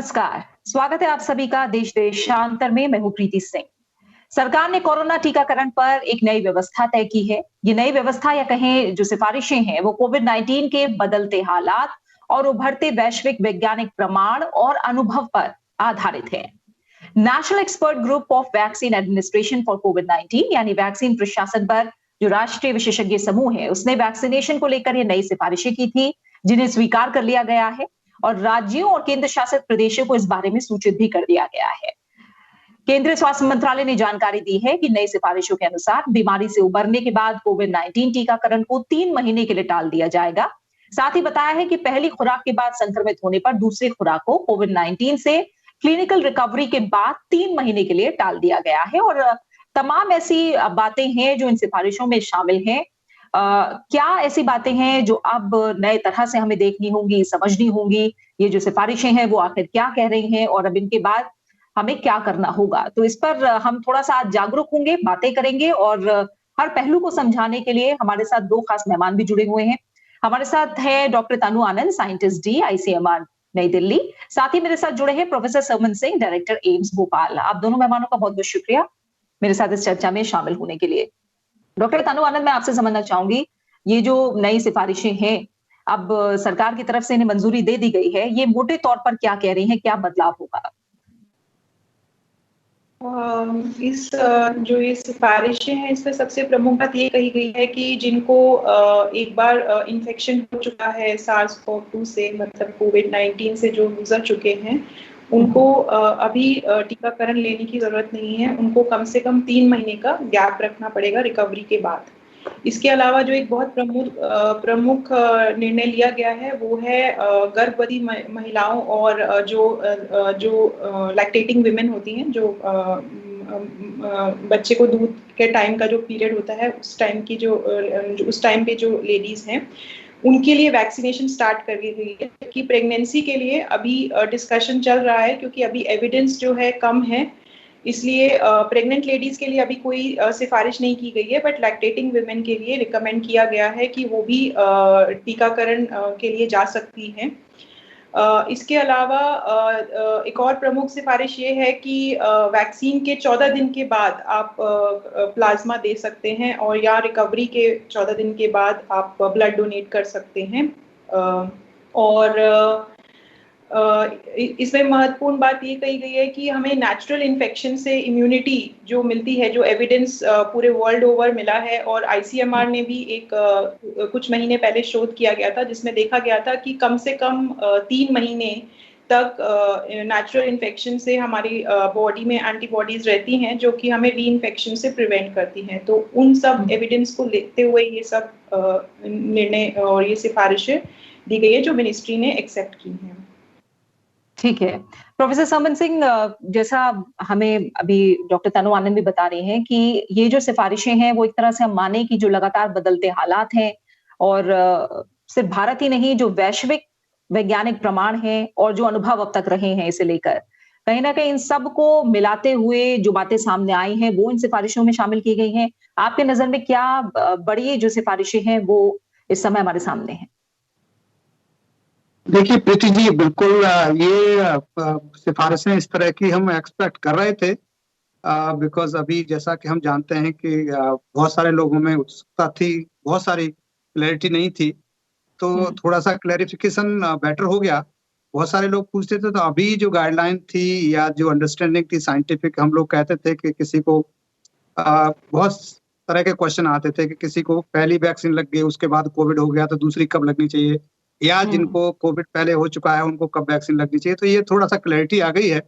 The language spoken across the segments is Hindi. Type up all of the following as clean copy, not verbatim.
नमस्कार। स्वागत है आप सभी का देश देशांतर में। मैं हूं प्रीति सिंह। सरकार ने कोरोना टीकाकरण पर एक नई व्यवस्था तय की है। ये नई व्यवस्था या कहें जो सिफारिशें हैं वो कोविड-19 के बदलते हालात और उभरते वैश्विक वैज्ञानिक प्रमाण और अनुभव पर आधारित है। National expert group of vaccine administration for कोविड-19 यानी वैक्सीन प्रशासन पर जो राष्ट्रीय विशेषज्ञ समूह है उसने वैक्सीनेशन को लेकर ये नई सिफारिशें की थी, जिन्हें स्वीकार कर लिया गया है और राज्यों और केंद्र शासित प्रदेशों को इस बारे में सूचित भी कर दिया गया है। केंद्रीय स्वास्थ्य मंत्रालय ने जानकारी दी है कि नई सिफारिशों के अनुसार बीमारी से उबरने के बाद कोविड-19 टीकाकरण को 3 महीने के लिए टाल दिया जाएगा। साथ ही बताया है कि पहली खुराक के बाद संक्रमित होने पर दूसरी खुराक को कोविड-19 से क्लिनिकल रिकवरी के बाद 3 महीने के लिए टाल दिया गया है। और तमाम ऐसी बातें हैं जो इन सिफारिशों में शामिल हैं। क्या ऐसी बातें हैं जो अब नए तरह से हमें देखनी होंगी, समझनी होंगी? ये जो सिफारिशें हैं वो आखिर क्या कह रही हैं और अब इनके बाद हमें क्या करना होगा? तो इस पर हम थोड़ा-सा आज जागरूक होंगे, बातें करेंगे और हर पहलू को समझाने के लिए हमारे साथ 2 खास मेहमान भी जुड़े हुए हैं। हमारे साथ है doctor Tanu Anand, scientist D, ICMR New Delhi. साथ ही मेरे साथ जुड़े हैं professor Sarman Singh, director AIIMS Bhopal. आप दोनों मेहमानों का बहुत-बहुत शुक्रिया मेरे साथ इस चर्चा में शामिल होने के लिए। डॉक्टर तनु आनंद, मैं आपसे समझना चाहूंगी, ये जो नई सिफारिशें हैं, अब सरकार की तरफ से इन्हें मंजूरी दे दी गई है, ये मोटे तौर पर क्या कह रही हैं, क्या बदलाव होगा? जो ये सिफारिशें हैं इसमें सबसे प्रमुख बात ये कही गई है कि जिनको एक बार इन्फेक्शन हो चुका है सार्स-CoV-2 से, मतलब कोविड-19 से जो गुजर चुके हैं, उनको अभी टीकाकरण लेने की जरूरत नहीं है। उनको कम से कम 3 महीने का गैप रखना पड़ेगा रिकवरी के बाद। इसके अलावा जो एक बहुत प्रमुख निर्णय लिया गया है वो है गर्भवती महिलाओं और जो लैक्टेटिंग विमेन होती हैं, जो बच्चे को दूध के टाइम का जो पीरियड होता है उस टाइम पे जो लेडीज हैं, उनके लिए वैक्सीनेशन स्टार्ट कर दी गई है। कि प्रेगनेंसी के लिए अभी डिस्कशन चल रहा है, क्योंकि अभी एविडेंस जो है कम है, इसलिए प्रेग्नेंट लेडीज के लिए अभी कोई सिफारिश नहीं की गई है। बट लैक्टेटिंग वुमेन के लिए रिकमेंड किया गया है कि वो भी टीकाकरण के लिए जा सकती हैं। इसके अलावा एक और प्रमुख सिफारिश ये है कि वैक्सीन के 14 दिन के बाद आप प्लाज्मा दे सकते हैं, और या रिकवरी के 14 दिन के बाद आप ब्लड डोनेट कर सकते हैं। और इसमें महत्वपूर्ण बात ये कही गई है कि हमें नेचुरल इन्फेक्शन से इम्यूनिटी जो मिलती है, जो एविडेंस पूरे वर्ल्ड ओवर मिला है, और आईसीएमआर ने भी कुछ महीने पहले शोध किया गया था जिसमें देखा गया था कि कम से कम 3 महीने तक नेचुरल इन्फेक्शन से हमारी बॉडी में एंटीबॉडीज रहती हैं, जो कि हमें री इन्फेक्शन से प्रिवेंट करती हैं। तो उन सब एविडेंस को लेते हुए ये सब निर्णय और ये सिफारिशें दी गई है जो मिनिस्ट्री ने एक्सेप्ट की हैं। ठीक है। प्रोफेसर सरमन सिंह, जैसा हमें अभी डॉक्टर तनु आनंद भी बता रहे हैं कि ये जो सिफारिशें हैं वो एक तरह से हम माने कि जो लगातार बदलते हालात हैं और सिर्फ भारत ही नहीं, जो वैश्विक वैज्ञानिक प्रमाण हैं और जो अनुभव अब तक रहे हैं इसे लेकर, कहीं ना कहीं इन सबको मिलाते हुए जो बातें सामने आई हैं वो इन सिफारिशों में शामिल की गई हैं। आपके नजर में क्या बड़ी जो सिफारिशें हैं वो इस समय हमारे सामने हैं? देखिए प्रीति जी, बिल्कुल ये सिफारिशें इस तरह की हम एक्सपेक्ट कर रहे थे, बिकॉज अभी जैसा कि हम जानते हैं कि बहुत सारे लोगों में उत्सुकता थी, बहुत सारी क्लैरिटी नहीं थी, तो थोड़ा सा क्लैरिफिकेशन बेटर हो गया। बहुत सारे लोग पूछते थे, तो अभी जो गाइडलाइन थी या जो अंडरस्टैंडिंग थी साइंटिफिक, हम लोग कहते थे कि किसी को बहुत तरह के क्वेश्चन आते थे कि किसी को पहली वैक्सीन लग गई, उसके बाद कोविड हो गया तो दूसरी कब लगनी चाहिए, या जिनको कोविड पहले हो चुका है उनको कब वैक्सीन लगनी चाहिए। तो ये थोड़ा सा क्लैरिटी आ गई है,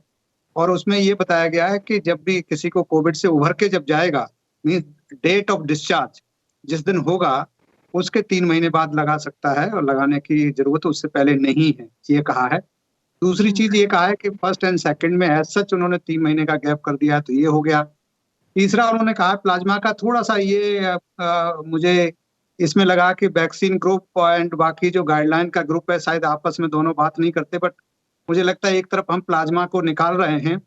और उसमें ये बताया गया है कि जब भी किसी को कोविड से उभर के जब जाएगा, मींस डेट ऑफ डिस्चार्ज जिस दिन होगा उसके 3 महीने बाद लगा सकता है, और लगाने की जरूरत उससे पहले नहीं है, ये कहा है। दूसरी चीज ये कहा है कि फर्स्ट एंड सेकंड में एज सच उन्होंने 3 महीने का गैप कर दिया, तो ये हो गया। तीसरा उन्होंने कहा प्लाज्मा का, थोड़ा सा ये मुझे इसमें लगा कि वैक्सीन ग्रुप एंड बाकी जो गाइडलाइन का ग्रुप है शायद आपस में दोनों बात नहीं करते, बट मुझे लगता है एक तरफ हम प्लाज्मा को निकाल रहे हैं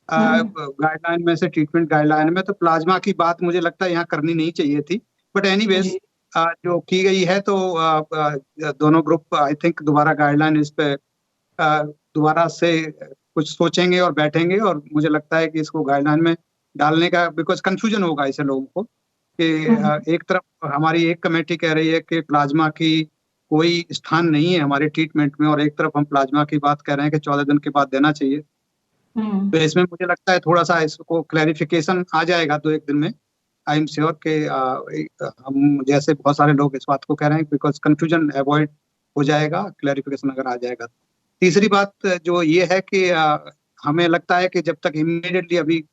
गाइडलाइन में से, ट्रीटमेंट गाइडलाइन में, तो प्लाज्मा की बात मुझे लगता है यहाँ करनी नहीं चाहिए थी। बट एनीवेज जो की गई है, तो दोनों ग्रुप आई थिंक दोबारा गाइडलाइन इस पे दोबारा से कुछ सोचेंगे और बैठेंगे, और मुझे लगता है कि इसको गाइडलाइन में डालने का, बिकॉज कंफ्यूजन होगा इससे लोगों को कि एक तरफ हमारी एक कमेटी कह रही है कि प्लाज्मा की कोई स्थान नहीं है हमारे ट्रीटमेंट में, और एक तरफ हम प्लाज्मा की बात कर रहे हैं कि 14 दिन के बाद देना चाहिए। तो इसमें मुझे लगता है थोड़ा सा इसको क्लैरिफिकेशन आ जाएगा 2-1 दिन में। आई एम श्योर कि हम जैसे बहुत सारे लोग इस बात को कह रहे हैं, बिकॉज कंफ्यूजन अवॉइड हो जाएगा, क्लैरिफिकेशन अगर आ जाएगा। तीसरी बात जो ये है कि हमें लगता है कि जब तक इमीडिएटली अभी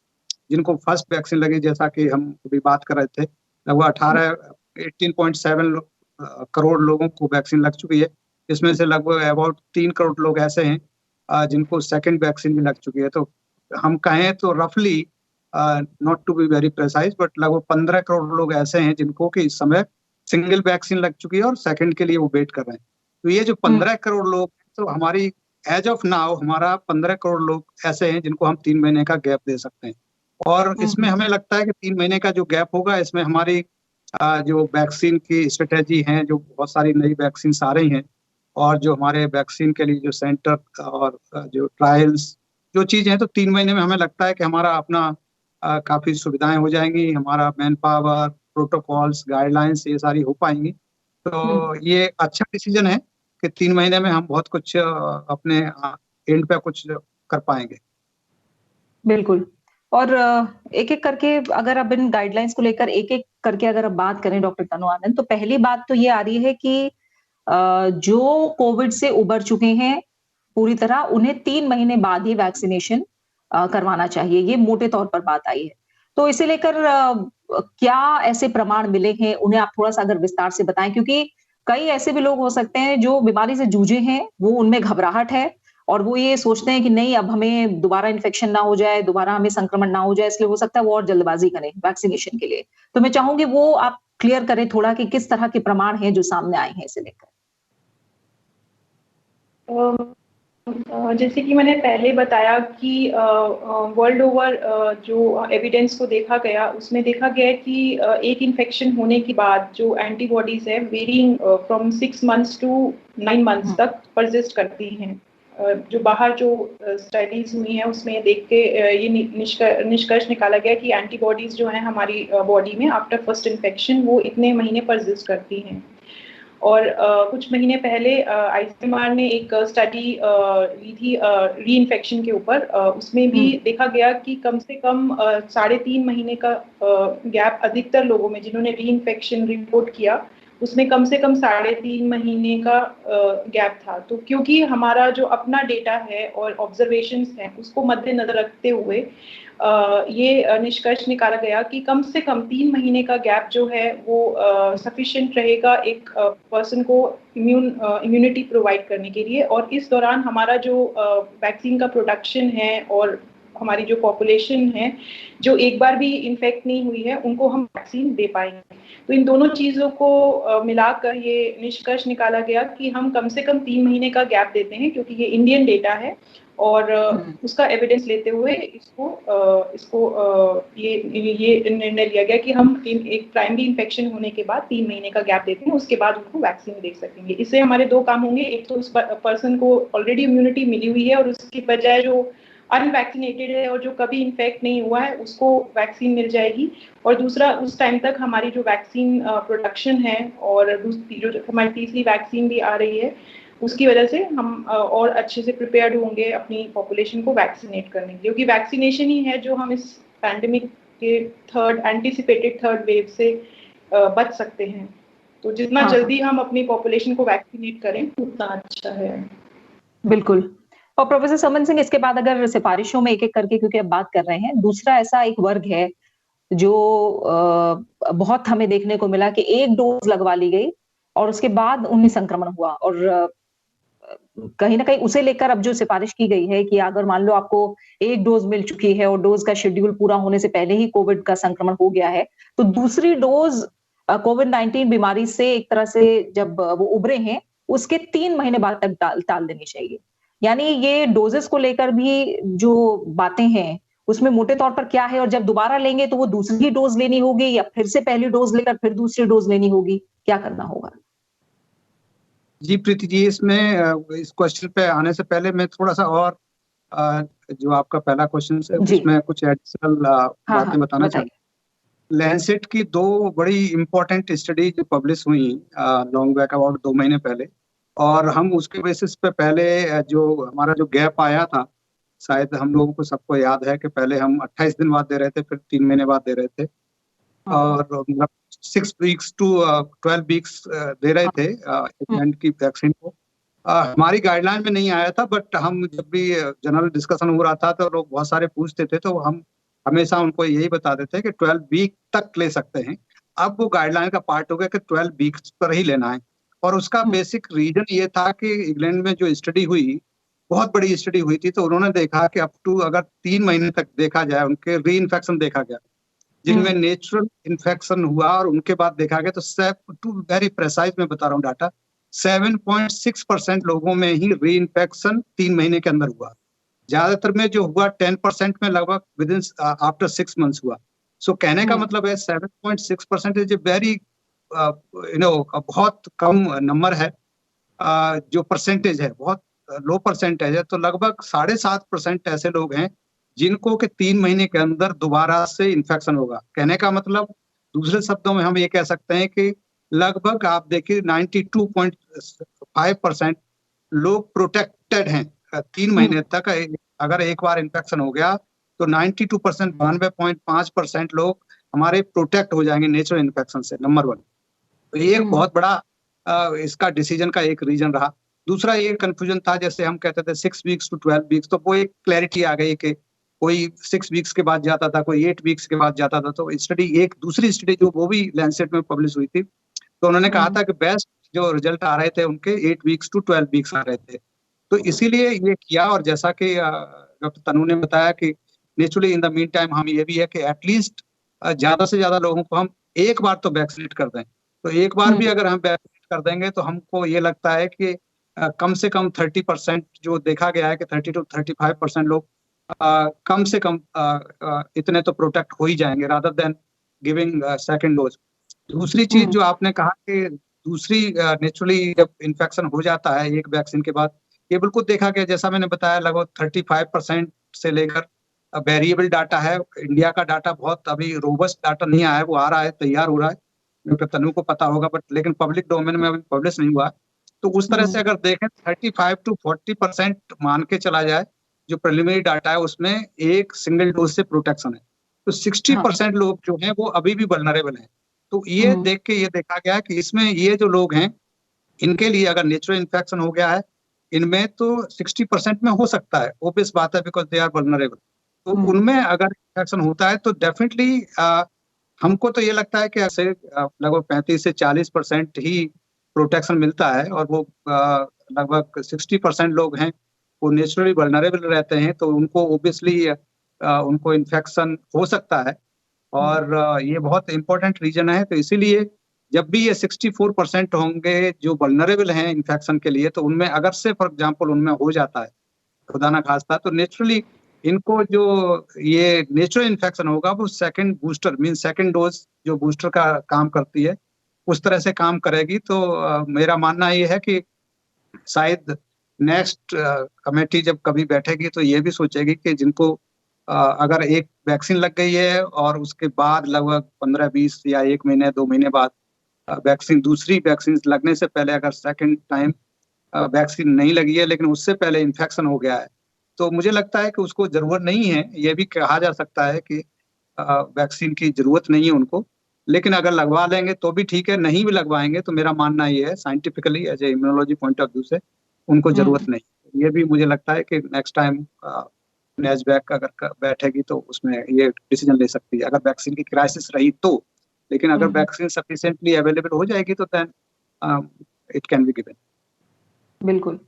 जिनको फर्स्ट वैक्सीन लगी, जैसा कि हम अभी बात कर रहे थे, लगभग 18.7 करोड़ लोगों को वैक्सीन लग चुकी है। इसमें से लगभग अबाउट 3 करोड़ लोग ऐसे हैं जिनको सेकंड वैक्सीन भी लग चुकी है। तो हम कहें तो रफली, not to be very precise, but लगभग 15 करोड़ लोग ऐसे हैं जिनको कि इस समय सिंगल वैक्सीन लग चुकी है और सेकंड के लिए वो वेट कर रहे हैं। तो ये जो 15 करोड़ लोग, तो हमारी एज ऑफ नाउ हमारा 15 करोड़ लोग ऐसे हैं जिनको हम 3 महीने का गैप दे सकते हैं। और इसमें हमें लगता है कि 3 महीने का जो गैप होगा, इसमें हमारी जो वैक्सीन की स्ट्रेटेजी है, जो बहुत सारी नई वैक्सीन आ रही हैं, और जो हमारे वैक्सीन के लिए जो सेंटर और जो ट्रायल्स जो चीज़ें हैं, तो 3 महीने में हमें लगता है कि हमारा अपना काफ़ी सुविधाएं हो जाएंगी, हमारा मैन पावर, प्रोटोकॉल्स, गाइडलाइंस ये सारी हो पाएंगी। तो ये अच्छा डिसीजन है कि 3 महीने में हम बहुत कुछ अपने एंड पे कुछ कर पाएंगे। बिल्कुल। और एक एक करके अगर अब इन गाइडलाइंस को लेकर एक एक करके अगर अब बात करें डॉक्टर तनु आनंद, तो पहली बात तो ये आ रही है कि जो कोविड से उबर चुके हैं पूरी तरह, उन्हें 3 महीने बाद ही वैक्सीनेशन करवाना चाहिए, ये मोटे तौर पर बात आई है। तो इसे लेकर क्या ऐसे प्रमाण मिले हैं, उन्हें आप थोड़ा सा अगर विस्तार से बताएं, क्योंकि कई ऐसे भी लोग हो सकते हैं जो बीमारी से जूझे हैं, वो उनमें घबराहट है और वो ये सोचते हैं कि नहीं, अब हमें दोबारा इन्फेक्शन ना हो जाए, दोबारा हमें संक्रमण ना हो जाए, इसलिए हो सकता है वो और जल्दबाजी करें वैक्सीनेशन के लिए। तो मैं चाहूंगी वो आप क्लियर करें थोड़ा कि किस तरह के प्रमाण हैं जो सामने आए हैं इसे लेकर। जैसे कि मैंने पहले बताया कि वर्ल्ड ओवर जो एविडेंस को देखा गया, उसमें देखा गया कि एक इन्फेक्शन होने के बाद जो एंटीबॉडीज है varying from 6 months to 9 months तक परसिस्ट करती हैं। जो बाहर जो स्टडीज हुई हैं उसमें देख के ये निष्कर्ष निकाला गया कि एंटीबॉडीज जो हैं हमारी बॉडी में आफ्टर फर्स्ट इन्फेक्शन वो इतने महीने परसिस्ट करती हैं। और कुछ महीने पहले आईसीएमआर ने एक स्टडी ली थी री इन्फेक्शन के ऊपर। उसमें भी देखा गया कि कम से कम 3.5 महीने का गैप अधिकतर लोगों में जिन्होंने री इन्फेक्शन रिपोर्ट किया, उसमें कम से कम 3.5 महीने का गैप था। तो क्योंकि हमारा जो अपना डेटा है और ऑब्जर्वेशंस हैं उसको मद्देनजर रखते हुए ये निष्कर्ष निकाला गया कि कम से कम 3 महीने का गैप जो है वो सफिशिएंट रहेगा एक पर्सन को इम्यूनिटी प्रोवाइड करने के लिए। और इस दौरान हमारा जो वैक्सीन का प्रोडक्शन है और हमारी जो पॉपुलेशन है जो एक बार भी इन्फेक्ट नहीं हुई है उनको हम वैक्सीन दे पाएंगे। तो इन दोनों चीज़ों को मिलाकर ये निष्कर्ष निकाला गया कि हम कम से कम 3 महीने का गैप देते हैं, क्योंकि ये इंडियन डेटा है और उसका एविडेंस लेते हुए ये निर्णय लिया गया कि हम एक प्राइमरी इन्फेक्शन होने के बाद 3 महीने का गैप देते हैं, उसके बाद उनको वैक्सीन दे सकेंगे। इससे हमारे 2 काम होंगे, एक तो उस पर्सन को ऑलरेडी इम्यूनिटी मिली हुई है और उसकी बजाय जो अनवैक्सीनेटेड है और जो कभी इन्फेक्ट नहीं हुआ है उसको वैक्सीन मिल जाएगी। और दूसरा, उस टाइम तक हमारी जो वैक्सीन प्रोडक्शन है और जो हमारी तीसरी वैक्सीन भी आ रही है उसकी वजह से हम और अच्छे से प्रिपेयर्ड होंगे अपनी पॉपुलेशन को वैक्सीनेट करने के लिए, क्योंकि वैक्सीनेशन ही है जो हम इस पैंडेमिक के एंटिसिपेटेड थर्ड वेव से बच सकते हैं। तो जितना जल्दी हम अपनी पॉपुलेशन को वैक्सीनेट करें उतना अच्छा है। बिल्कुल। और प्रोफेसर समन सिंह, इसके बाद अगर सिफारिशों में एक एक करके, क्योंकि अब बात कर रहे हैं, दूसरा ऐसा एक वर्ग है जो बहुत हमें देखने को मिला कि एक डोज लगवा ली गई और उसके बाद उन्हें संक्रमण हुआ, और कहीं ना कहीं उसे लेकर अब जो सिफारिश की गई है कि अगर मान लो आपको एक डोज मिल चुकी है और डोज का शेड्यूल पूरा होने से पहले ही कोविड का संक्रमण हो गया है, तो दूसरी डोज कोविड-19 बीमारी से एक तरह से जब वो उभरे हैं उसके 3 महीने बाद तक टाल देनी चाहिए। यानी ये डोजेस को लेकर भी जो बातें हैं उसमें मोटे तौर पर क्या है, और जब दोबारा लेंगे तो वो दूसरी डोज लेनी होगी या फिर से पहली डोज लेकर फिर दूसरी डोज लेनी होगी, क्या करना होगा? जी प्रीति जी, इसमें इस क्वेश्चन पे आने से पहले मैं थोड़ा सा और जो आपका पहला क्वेश्चन है जी। उसमें कुछ एडिशनल हाँ, बातें बताना बताइए। चाहूँगा। लैंसेट की दो बड़ी इंपॉर्टेंट स्टडी जो पब्लिश हुई लॉन्ग बैक अबाउट 2 महीने पहले, और हम उसके बेसिस पे पहले जो हमारा जो गैप आया था, शायद हम लोगों को सबको याद है कि पहले हम 28 दिन बाद दे रहे थे, फिर 3 महीने बाद दे रहे थे, और मतलब 6 वीक्स टू 12 वीक्स दे रहे थे इंग्लैंड की वैक्सीन को। हमारी गाइडलाइन में नहीं आया था, बट हम जब भी जनरल डिस्कशन हो रहा था तो लोग बहुत सारे पूछते थे, तो हम हमेशा उनको यही बता देते हैं कि 12 वीक तक ले सकते हैं। अब वो गाइडलाइन का पार्ट हो गया कि 12 वीक्स पर ही लेना है, और उसका बेसिक रीजन ये था कि इंग्लैंड में जो स्टडी हुई, बहुत बड़ी स्टडी हुई थी, तो उन्होंने देखा कि अप टू अगर 3 महीने तक देखा जाए उनके री इन्फेक्शन देखा गया, जिनमें नेचुरल इन्फेक्शन हुआ, और उनके बाद देखा गया तो टू वेरी प्रेसाइज मैं बता रहा हूँ डाटा, 7.6% लोगों में ही री इन्फेक्शन 3 महीने के अंदर हुआ। ज्यादातर में जो हुआ 10% में लगभग विद इन आफ्टर 6 मंथ्स हुआ। सो कहने का मतलब है 7.6% इज ए वेरी बहुत कम नंबर है। जो परसेंटेज है बहुत लो परसेंटेज है, तो लगभग 7.5% ऐसे लोग हैं जिनको के 3 महीने के अंदर दोबारा से इन्फेक्शन होगा। कहने का मतलब दूसरे शब्दों में हम ये कह सकते हैं कि लगभग आप देखिए 92.5% लोग प्रोटेक्टेड हैं 3 महीने तक। अगर एक बार इन्फेक्शन हो गया तो 92%, 92.5% लोग हमारे प्रोटेक्ट हो जाएंगे नेचुरल इन्फेक्शन से, नंबर 1। तो ये एक बहुत बड़ा इसका डिसीजन का एक रीजन रहा। दूसरा ये कंफ्यूजन था, जैसे हम कहते थे 6 वीक्स टू 12 वीक्स, तो वो एक क्लैरिटी आ गई कि कोई 6 वीक्स के बाद जाता था, कोई 8 वीक्स के बाद जाता था। तो स्टडी, एक दूसरी स्टडी जो वो भी लैंसेट में पब्लिश हुई थी, तो उन्होंने कहा था कि बेस्ट जो रिजल्ट आ रहे थे उनके 8 वीक्स टू 12 वीक्स आ रहे थे। तो इसीलिए ये किया, और जैसा कि डॉक्टर तनु ने बताया कि naturally in the mean time हम ये भी है कि एटलीस्ट ज्यादा से ज्यादा लोगों को हम एक बार तो वैक्सीनेट कर दें। तो एक बार भी अगर हम वैक्सीनेट कर देंगे तो हमको ये लगता है कि कम से कम 30%, जो देखा गया है कि 30 to 35% लोग कम से कम इतने तो प्रोटेक्ट हो ही जाएंगे rather than giving second dose. दूसरी चीज जो आपने कहा कि दूसरी नेचुरली जब इन्फेक्शन हो जाता है एक वैक्सीन के बाद, ये बिल्कुल देखा गया, जैसा मैंने बताया लगभग 35% से लेकर वेरिएबल डाटा है। इंडिया का डाटा बहुत अभी रोबस्ट डाटा नहीं आया है, वो आ रहा है, तैयार हो रहा है, डॉक्टर तनु को पता होगा, बट लेकिन पब्लिक डोमेन में अभी पब्लिश नहीं हुआ। तो उस तरह से अगर देखें 35 to 40% मान के चला जाए, जो प्रिलिमिनरी डाटा है उसमें एक सिंगल डोज से प्रोटेक्शन है, तो 60% लोग जो हैं वो अभी भी वल्नरेबल हैं। तो ये देख के ये देखा गया कि इसमें ये जो लोग हैं, इनके लिए अगर नेचुरल इन्फेक्शन हो गया है इनमें, तो 60% में हो सकता है, ओबियस बात है, बिकॉज दे आर वल्नरेबल। तो उनमें अगर इन्फेक्शन होता है तो डेफिनेटली हमको तो ये लगता है कि ऐसे लगभग 35 से 40% ही प्रोटेक्शन मिलता है, और वो लगभग 60% लोग हैं वो नेचुरली वल्नरेबल रहते हैं, तो उनको ओबियसली उनको इन्फेक्शन हो सकता है, और ये बहुत इंपॉर्टेंट रीजन है। तो इसीलिए जब भी ये 64% होंगे जो वल्नरेबल हैं इन्फेक्शन के लिए, तो उनमें अगर से फॉर एग्जांपल उनमें हो जाता है खुदा ना खास्ता, तो नेचुरली इनको जो ये नेचुरल इन्फेक्शन होगा वो second booster mean second dose जो बूस्टर का काम करती है उस तरह से काम करेगी। तो मेरा मानना ये है कि शायद नेक्स्ट कमेटी जब कभी बैठेगी तो ये भी सोचेगी कि जिनको अगर एक वैक्सीन लग गई है और उसके बाद लगभग 15-20 या 1 महीने 2 महीने बाद वैक्सीन, दूसरी वैक्सीन लगने से पहले अगर सेकंड टाइम वैक्सीन नहीं लगी है लेकिन उससे पहले इन्फेक्शन हो गया है, तो मुझे लगता है कि उसको जरूरत नहीं है। ये भी कहा जा सकता है कि वैक्सीन की जरूरत नहीं है उनको, लेकिन अगर लगवा लेंगे तो भी ठीक है, नहीं भी लगवाएंगे तो मेरा मानना ये है scientifically as a immunology point of view से उनको जरूरत नहीं। ये भी मुझे लगता है कि नेक्स्ट टाइम नेस्बैक अगर बैठेगी तो उसमें ये डिसीजन ले सकती है, अगर वैक्सीन की क्राइसिस रही तो। लेकिन अगर वैक्सीन सफिशिएंटली अवेलेबल हो जाएगी तो then it can be given. बिल्कुल।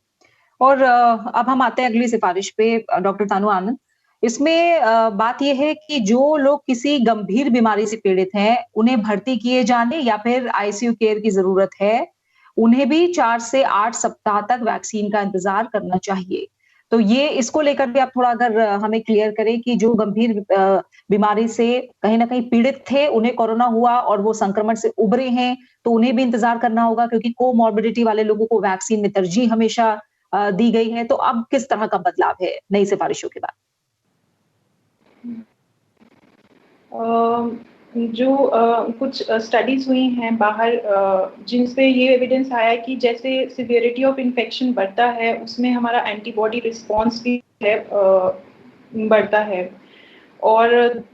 और अब हम आते हैं अगली सिफारिश पे, डॉक्टर तानु आनंद। इसमें बात यह है कि जो लोग किसी गंभीर बीमारी से पीड़ित हैं, उन्हें भर्ती किए जाने या फिर आईसीयू केयर की जरूरत है, उन्हें भी 4 से 8 सप्ताह तक वैक्सीन का इंतजार करना चाहिए। तो ये इसको लेकर भी आप थोड़ा अगर हमें क्लियर करें कि जो गंभीर बीमारी से कहीं ना कहीं पीड़ित थे, उन्हें कोरोना हुआ और वो संक्रमण से उबरे हैं, तो उन्हें भी इंतजार करना होगा, क्योंकि कोमॉर्बिडिटी वाले लोगों को वैक्सीन में तरजीह हमेशा दी गई है। तो अब किस तरह का बदलाव है नई सिफारिशों के बाद? जो कुछ स्टडीज हुई हैं बाहर, जिनसे ये एविडेंस आया है कि जैसे सिवियरिटी ऑफ इन्फेक्शन बढ़ता है, उसमें हमारा एंटीबॉडी रिस्पॉन्स भी है बढ़ता है। और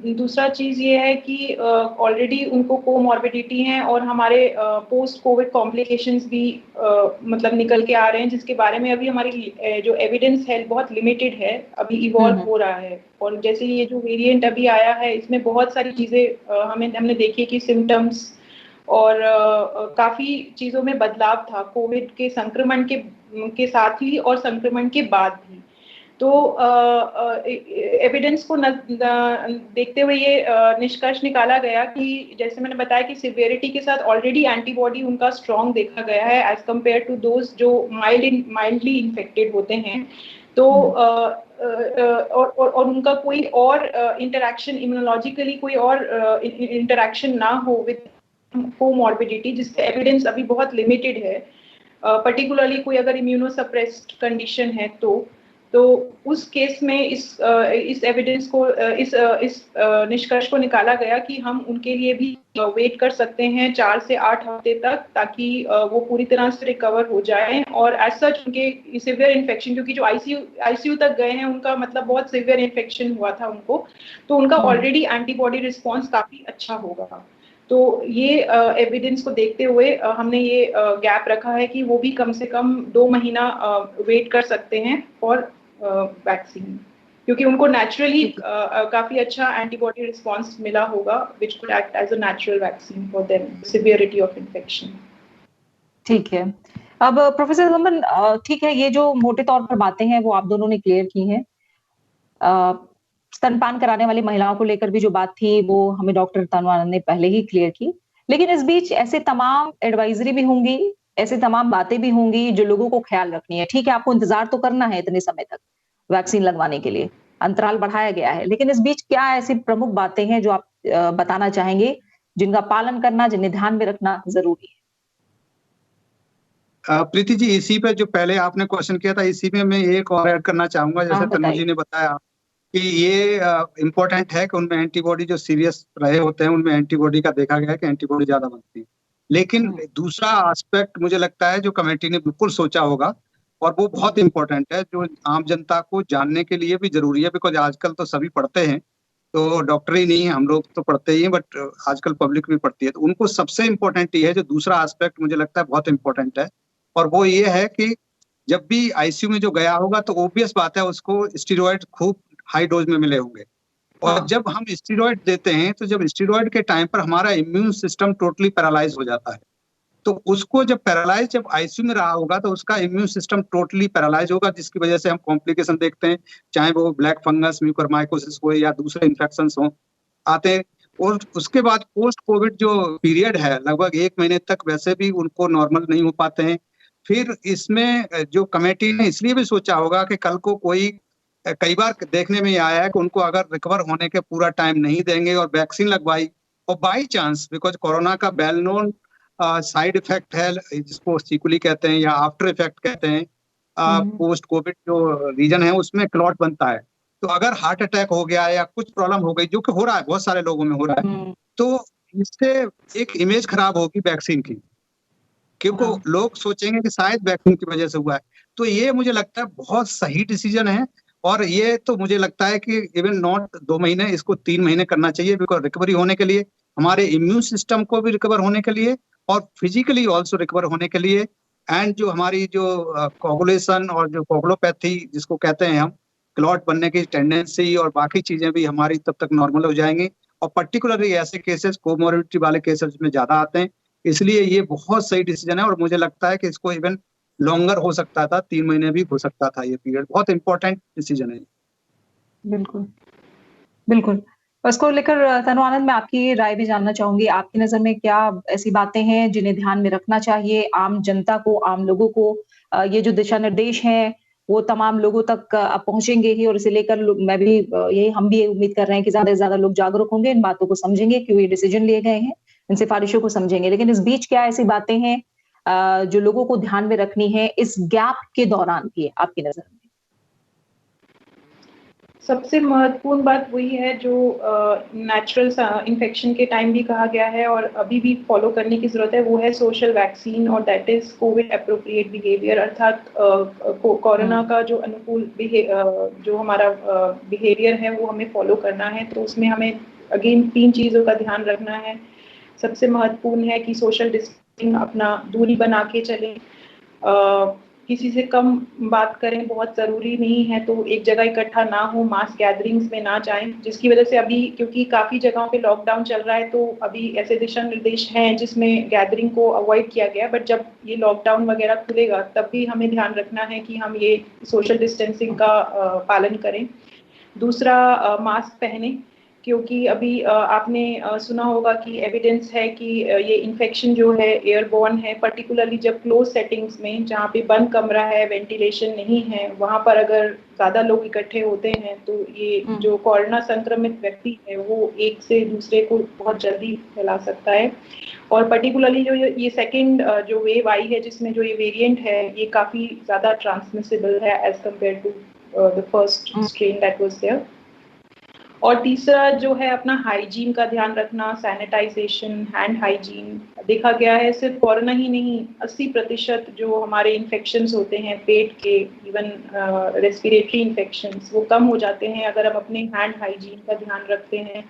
दूसरा चीज़ ये है कि ऑलरेडी उनको कोमॉर्बिडिटी हैं और हमारे पोस्ट कोविड कॉम्प्लिकेशंस भी मतलब निकल के आ रहे हैं, जिसके बारे में अभी हमारी जो एविडेंस है बहुत लिमिटेड है, अभी इवॉल्व हो रहा है। और जैसे ये जो वेरिएंट अभी आया है, इसमें बहुत सारी चीज़ें हमने देखी कि सिम्टम्स और काफ़ी चीज़ों में बदलाव था कोविड के संक्रमण के साथ ही और संक्रमण के बाद भी। तो एविडेंस को देखते हुए ये निष्कर्ष निकाला गया कि जैसे मैंने बताया कि सिवियरिटी के साथ ऑलरेडी एंटीबॉडी उनका स्ट्रॉन्ग देखा गया है एज कम्पेयर टू दोज जो माइल्डली इन्फेक्टेड होते हैं। तो और उनका कोई और इंटरैक्शन इम्यूनोलॉजिकली कोई और इंटरैक्शन ना हो विद कोमॉर्बिडिटी, जिससे एविडेंस अभी बहुत लिमिटेड है। पर्टिकुलरली कोई अगर इम्यूनोसप्रेस्ड कंडीशन है तो उस केस में इस एविडेंस को इस निष्कर्ष को निकाला गया कि हम उनके लिए भी वेट कर सकते हैं 4 से 8 हफ्ते तक, ताकि वो पूरी तरह से रिकवर हो जाएं। और एज सच उनके सिवियर इन्फेक्शन, क्योंकि जो आईसीयू तक गए हैं उनका मतलब बहुत सिवियर इन्फेक्शन हुआ था उनको, तो उनका ऑलरेडी एंटीबॉडी रिस्पॉन्स काफी अच्छा होगा। तो ये एविडेंस को देखते हुए हमने ये गैप रखा है कि वो भी कम से कम 2 महीना वेट कर सकते हैं और वैक्सीन, क्योंकि उनको नेचुरली काफी अच्छा एंटीबॉडी रिस्पांस मिला होगा which could act as a natural vaccine for them severity of infection. ठीक है। अब प्रोफेसर रमन, ठीक है, ये जो मोटे तौर पर बातें हैं वो आप दोनों ने क्लियर की हैं। स्तनपान कराने वाली महिलाओं को लेकर भी जो बात थी वो हमें डॉक्टर तनु आनंद ने पहले ही क्लियर की, लेकिन इस बीच ऐसे तमाम एडवाइजरी भी होंगी, ऐसे तमाम बातें भी होंगी जो लोगों को ख्याल रखनी है। ठीक है, आपको इंतजार तो करना है इतने समय तक वैक्सीन लगवाने के लिए, अंतराल बढ़ाया गया है, लेकिन इस बीच क्या ऐसी प्रमुख बातें हैं जो आप बताना चाहेंगे, जिनका पालन करना, जिन्हें ध्यान में रखना जरूरी है? प्रीति जी, इसी पे जो पहले आपने क्वेश्चन किया था, इसी में मैं एक और ऐड करना चाहूंगा। जैसे तनु जी ने बताया कि ये इम्पोर्टेंट है कि उनमें एंटीबॉडी जो सीरियस रहे होते हैं उनमें एंटीबॉडी का देखा गया है कि एंटीबॉडी ज्यादा बनती है। लेकिन दूसरा एस्पेक्ट मुझे लगता है जो कमेटी ने बिल्कुल सोचा होगा और वो बहुत इंपॉर्टेंट है, जो आम जनता को जानने के लिए भी जरूरी है, बिकॉज आजकल तो सभी पढ़ते हैं, तो डॉक्टर ही नहीं है, हम लोग तो पढ़ते ही हैं, बट आजकल पब्लिक भी पढ़ती है। तो उनको सबसे इम्पोर्टेंट ये है, जो दूसरा एस्पेक्ट मुझे लगता है बहुत इंपॉर्टेंट है, और वो ये है कि जब भी आईसीयू में जो गया होगा तो ऑब्वियस बात है उसको स्टीरॉयड खूब हाई डोज में मिले होंगे। और जब हम स्टीरॉयड देते हैं तो जब स्टीरॉयड के टाइम पर हमारा इम्यून सिस्टम टोटली पैरालाइज हो जाता है, तो उसको जब आईसीयू में रहा होगा तो उसका इम्यून सिस्टम टोटली पैरालाइज होगा, जिसकी वजह से हम कॉम्प्लिकेशन देखते हैं, चाहे वो ब्लैक फंगस, म्यूकरमाइकोसिस हो या दूसरे इन्फेक्शन हो आते हैं। और उसके बाद पोस्ट कोविड जो पीरियड है लगभग 1 महीने तक वैसे भी उनको नॉर्मल नहीं हो पाते हैं। फिर इसमें जो कमेटी ने इसलिए भी सोचा होगा कि कल को कई बार देखने में आया है कि उनको अगर रिकवर होने के पूरा टाइम नहीं देंगे और वैक्सीन लगवाई, और बाई चांस बिकॉज कोरोना का वेल नोन साइड इफेक्ट है जिसको सीक्वली कहते हैं या आफ्टर इफेक्ट कहते हैं, पोस्ट कोविड जो रीजन है उसमें क्लॉट बनता है। तो अगर हार्ट अटैक हो गया या कुछ प्रॉब्लम हो गई, जो कि हो रहा है, बहुत सारे लोगों में हो रहा है, तो इससे एक इमेज खराब होगी वैक्सीन की, क्योंकि लोग सोचेंगे कि शायद वैक्सीन की वजह से हुआ है। तो ये मुझे लगता है बहुत सही डिसीजन है, और ये तो मुझे लगता है कि इवन नॉट 2 महीने, इसको 3 महीने करना चाहिए, बिकॉज रिकवरी होने के लिए, हमारे इम्यून सिस्टम को भी रिकवर होने के लिए और फिजिकली ऑल्सो रिकवर होने के लिए, एंड जो हमारी जो कोगुलेशन और जो कोगुलोपैथी जिसको कहते हैं हम, क्लॉट बनने की टेंडेंसी और बाकी चीजें भी हमारी तब तक नॉर्मल हो जाएंगी। और पर्टिकुलरली ऐसे केसेस कोमोर्बिडिटी वाले केसेस में ज्यादा आते हैं, इसलिए ये बहुत सही डिसीजन है। और मुझे लगता है कि इसको इवन लॉन्गर हो सकता था, 3 महीने भी हो सकता था, ये पीरियड बहुत इंपॉर्टेंट डिसीजन है। बिल्कुल बिल्कुल। इसको लेकर तनु आनंद, मैं आपकी राय भी जानना चाहूंगी। आपकी नजर में क्या ऐसी बातें हैं जिन्हें ध्यान में रखना चाहिए आम जनता को, आम लोगों को? ये जो दिशा निर्देश हैं वो तमाम लोगों तक अब पहुंचेंगे ही, और इसे लेकर मैं भी यही हम भी उम्मीद कर रहे हैं कि ज्यादा से ज्यादा लोग जागरूक होंगे, इन बातों को समझेंगे, क्यों ये डिसीजन लिए गए हैं, इन सिफारिशों को समझेंगे। लेकिन इस बीच क्या ऐसी बातें हैं जो लोगों को ध्यान में रखनी है इस गैप के दौरान की, आपकी नजर में? सबसे महत्वपूर्ण बात वही है जो नेचुरल इन्फेक्शन के टाइम भी कहा गया है और अभी भी फॉलो करने की जरूरत है, वो है सोशल वैक्सीन, और that is Covid appropriate behaviour. अर्थात कोरोना का जो अनुकूल जो हमारा बिहेवियर है वो हमें फॉलो करना है। तो उसमें हमें अगेन 3 चीज़ों का ध्यान रखना है। सबसे महत्वपूर्ण है कि सोशल डिस्टेंसिंग, अपना दूरी बना के चलें, किसी से कम बात करें, बहुत ज़रूरी नहीं है तो एक जगह इकट्ठा ना हो, मास गैदरिंग्स में ना जाएं, जिसकी वजह से अभी क्योंकि काफ़ी जगहों पे लॉकडाउन चल रहा है तो अभी ऐसे दिशा निर्देश हैं जिसमें गैदरिंग को अवॉइड किया गया। बट जब ये लॉकडाउन वगैरह खुलेगा तब भी हमें ध्यान रखना है कि हम ये सोशल डिस्टेंसिंग का पालन करें। दूसरा, मास्क पहने, क्योंकि अभी आपने सुना होगा कि एविडेंस है कि ये इन्फेक्शन जो है एयरबॉर्न है, पर्टिकुलरली जब क्लोज सेटिंग्स में, जहाँ पे बंद कमरा है, वेंटिलेशन नहीं है, वहाँ पर अगर ज़्यादा लोग इकट्ठे होते हैं तो ये जो कोरोना संक्रमित व्यक्ति है वो एक से दूसरे को बहुत जल्दी फैला सकता है। और पर्टिकुलरली जो ये सेकेंड जो वेव आई है जिसमें जो ये वेरिएंट है ये काफ़ी ज़्यादा ट्रांसमिसिबल है as compare to the first strain that was there. और तीसरा जो है अपना हाइजीन का ध्यान रखना, सैनिटाइजेशन, हैंड हाइजीन। देखा गया है सिर्फ कोरोना ही नहीं, 80% जो हमारे इन्फेक्शंस होते हैं पेट के, इवन रेस्पिरेटरी इन्फेक्शंस, वो कम हो जाते हैं अगर हम अपने हैंड हाइजीन का ध्यान रखते हैं,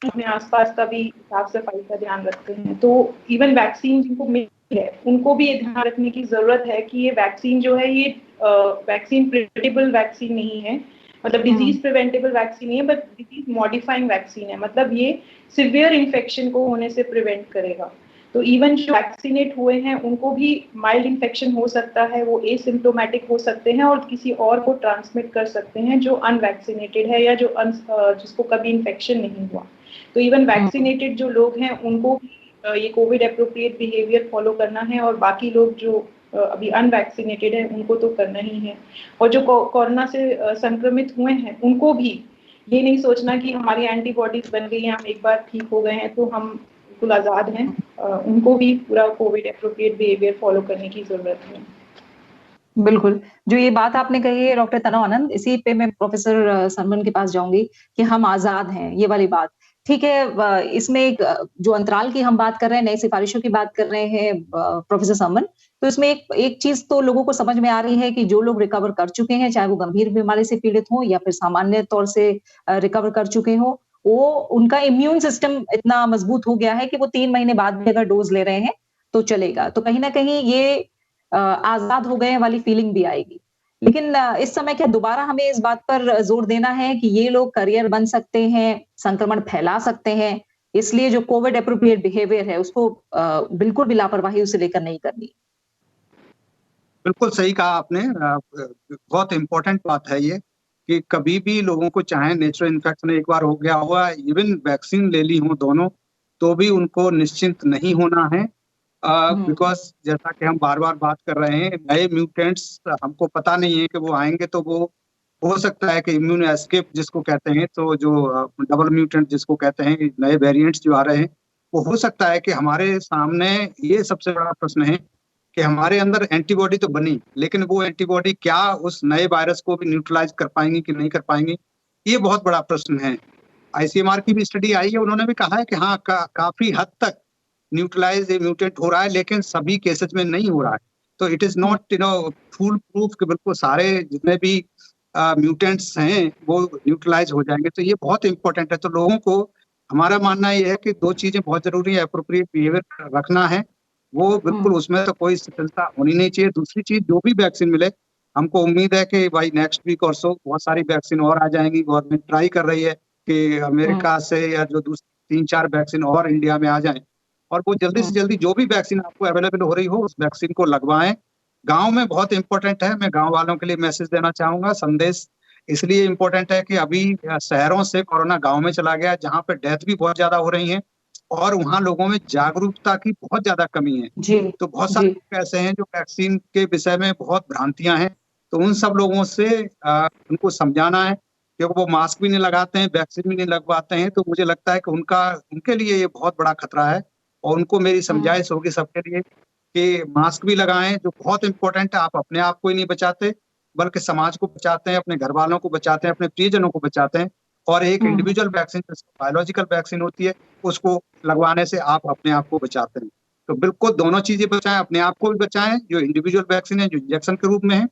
अपने आसपास का भी साफ सफाई का ध्यान रखते हैं। तो इवन वैक्सीन जिनको मिली है उनको भी ये ध्यान रखने की जरूरत है कि ये वैक्सीन जो है ये वैक्सीन प्रिवेंटेबल वैक्सीन नहीं है, मतलब डिजीज प्रिवेंटेबल वैक्सीन नहीं है, बट डिजीज मॉडिफाइंग वैक्सीन है। मतलब ये सिवियर इन्फेक्शन को होने से प्रिवेंट करेगा। तो इवन जो वैक्सीनेट हुए हैं उनको भी माइल्ड इन्फेक्शन हो सकता है, वो एसिम्प्टोमेटिक हो सकते हैं और किसी और को ट्रांसमिट कर सकते हैं जो अनवैक्सीनेटेड है या जो जिसको कभी इन्फेक्शन नहीं हुआ। तो इवन वैक्सीनेटेड जो लोग हैं उनको भी ये कोविड एप्रोप्रिएट बिहेवियर फॉलो करना है, और बाकी लोग जो अभी अनवैक्सीनेटेड है उनको तो करना ही है। और जो कोरोना से संक्रमित हुए हैं उनको भी ये नहीं सोचना कि हमारी एंटीबॉडीज बन गई हैं, हम एक बार ठीक हो गए हैं तो हम बिल्कुल आज़ाद हैं। उनको भी पूरा कोविड एप्रोप्रिएट बिहेवियर फॉलो करने की जरूरत है। बिल्कुल, जो ये बात आपने कही है डॉक्टर तनव आनंद, इसी पे मैं प्रोफेसर सरमन के पास जाऊंगी कि हम आजाद हैं, ये वाली बात ठीक है। इसमें एक जो अंतराल की हम बात कर रहे हैं, नई सिफारिशों की बात कर रहे हैं प्रोफेसर सरमन, तो इसमें एक चीज तो लोगों को समझ में आ रही है कि जो लोग रिकवर कर चुके हैं, चाहे वो गंभीर बीमारी से पीड़ित हो या फिर सामान्य तौर से रिकवर कर चुके हो, वो उनका इम्यून सिस्टम इतना मजबूत हो गया है कि वो 3 महीने बाद भी अगर डोज ले रहे हैं तो चलेगा। तो कहीं ना कहीं ये आजाद हो गए वाली फीलिंग भी आएगी। लेकिन इस समय क्या दोबारा हमें इस बात पर जोर देना है कि ये लोग करियर बन सकते हैं, संक्रमण फैला सकते हैं, इसलिए जो कोविड एप्रोप्रिएट बिहेवियर है उसको बिल्कुल भी लापरवाही उसे लेकर नहीं करनी? बिल्कुल सही कहा आपने। बहुत इम्पोर्टेंट बात है ये कि कभी भी लोगों को, चाहे नेचुरल इन्फेक्शन एक बार हो गया हुआ, इवन वैक्सीन ले ली हो दोनों, तो भी उनको निश्चिंत नहीं होना है। बिकॉज जैसा कि हम बार बार बात कर रहे हैं, नए म्यूटेंट्स हमको पता नहीं है कि वो आएंगे तो वो हो सकता है कि इम्यून एस्केप जिसको कहते हैं, तो जो डबल म्यूटेंट जिसको कहते हैं, नए वेरिएंट्स जो आ रहे हैं, वो हो सकता है कि हमारे सामने ये सबसे बड़ा प्रश्न है कि हमारे अंदर एंटीबॉडी तो बनी, लेकिन वो एंटीबॉडी क्या उस नए वायरस को भी न्यूट्रलाइज कर पाएंगी कि नहीं कर पाएंगी, ये बहुत बड़ा प्रश्न है। ICMR की भी स्टडी आई है, उन्होंने भी कहा है कि हाँ काफी हद तक न्यूट्रलाइज म्यूटेंट हो रहा है, लेकिन सभी केसेस में नहीं हो रहा है। तो it is not full proof कि बिल्कुल सारे जितने भी म्यूटेंट्स हैं वो न्यूट्रलाइज हो जाएंगे। तो ये बहुत इंपॉर्टेंट है। तो लोगों को, हमारा मानना ये है कि 2 चीजें बहुत जरूरी है, एप्रोप्रिएट बिहेवियर रखना है, वो बिल्कुल, उसमें तो कोई चिंता होनी नहीं चाहिए। दूसरी चीज, जो भी वैक्सीन मिले, हमको उम्मीद है कि भाई नेक्स्ट वीक और सो बहुत सारी वैक्सीन और आ जाएंगी। गवर्नमेंट ट्राई कर रही है कि अमेरिका से या जो दूसरी 3-4 वैक्सीन और इंडिया में आ जाए, और वो जल्दी से जल्दी जो भी वैक्सीन आपको अवेलेबल हो रही हो उस वैक्सीन को लगवाएं। गांव में बहुत इंपॉर्टेंट है, मैं गांव वालों के लिए मैसेज देना चाहूंगा। संदेश इसलिए इंपॉर्टेंट है कि अभी शहरों से कोरोना गांव में चला गया, जहां पे डेथ भी बहुत ज्यादा हो रही है और वहाँ लोगों में जागरूकता की बहुत ज्यादा कमी है। जी तो बहुत सारे जी लोग ऐसे हैं जो वैक्सीन के विषय में बहुत भ्रांतियां हैं, तो उन सब लोगों से उनको समझाना है, क्योंकि वो मास्क भी नहीं लगाते हैं, वैक्सीन भी नहीं लगवाते हैं, तो मुझे लगता है कि उनके लिए ये बहुत बड़ा खतरा है। और उनको मेरी समझाइश होगी सबके लिए कि मास्क भी लगाएं, जो बहुत इंपॉर्टेंट है। आप अपने आप को ही नहीं बचाते, बल्कि समाज को बचाते हैं, अपने घर वालों को बचाते हैं, अपने प्रियजनों को बचाते हैं। और एक इंडिविजुअल वैक्सीन, बायोलॉजिकल वैक्सीन होती है, उसको लगवाने से आप अपने आप को बचाते हैं। तो बिल्कुल दोनों चीजें बचाएं, अपने आप को भी बचाएं, जो इंडिविजुअल वैक्सीन है जो इंजेक्शन के रूप में है,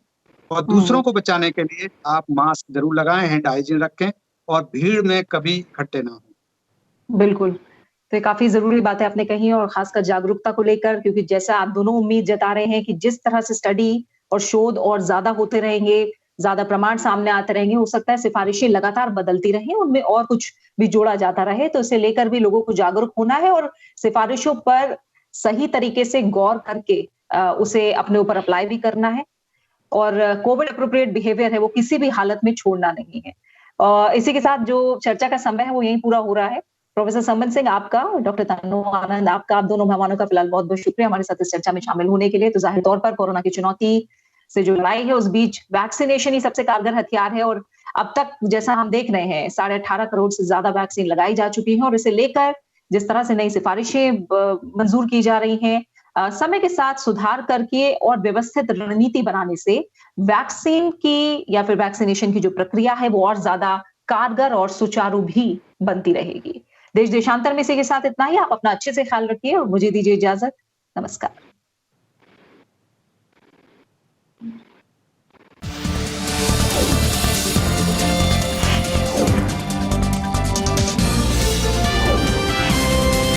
और दूसरों को बचाने के लिए आप मास्क जरूर लगाएं, हैंड हाइजीन रखें, और भीड़ में कभी इकट्ठे ना हो। बिल्कुल। तो ये काफी जरूरी बातें आपने कही, और खासकर जागरूकता को लेकर, क्योंकि जैसा आप दोनों उम्मीद जता रहे हैं कि जिस तरह से स्टडी और शोध और ज्यादा होते रहेंगे, ज्यादा प्रमाण सामने आते रहेंगे, हो सकता है सिफारिशें लगातार बदलती रहें, उनमें और कुछ भी जोड़ा जाता रहे। तो इसे लेकर भी लोगों को जागरूक होना है और सिफारिशों पर सही तरीके से गौर करके उसे अपने ऊपर अप्लाई भी करना है। और कोविड अप्रोप्रिएट बिहेवियर है वो किसी भी हालत में छोड़ना नहीं है। इसी के साथ जो चर्चा का समय है वो यहीं पूरा हो रहा है। प्रोफेसर संबत सिंह आपका, डॉक्टर तन्नू आनंद आपका, आप दोनों मेहमानों का फिलहाल बहुत बहुत शुक्रिया हमारे साथ इस चर्चा में शामिल होने के लिए। तो जाहिर तौर पर कोरोना की चुनौती से जो लड़ाई है उस बीच वैक्सीनेशन ही सबसे कारगर हथियार है, और अब तक जैसा हम देख रहे हैं 18.5 करोड़ से ज्यादा वैक्सीन लगाई जा चुकी है, और इसे लेकर जिस तरह से नई सिफारिशें मंजूर की जा रही हैं, समय के साथ सुधार करके और व्यवस्थित रणनीति बनाने से वैक्सीन की या फिर वैक्सीनेशन की जो प्रक्रिया है वो और ज्यादा कारगर और सुचारू भी बनती रहेगी। देश देशांतर में इसी के साथ इतना ही। आप अपना अच्छे से ख्याल रखिए और मुझे दीजिए इजाजत। नमस्कार।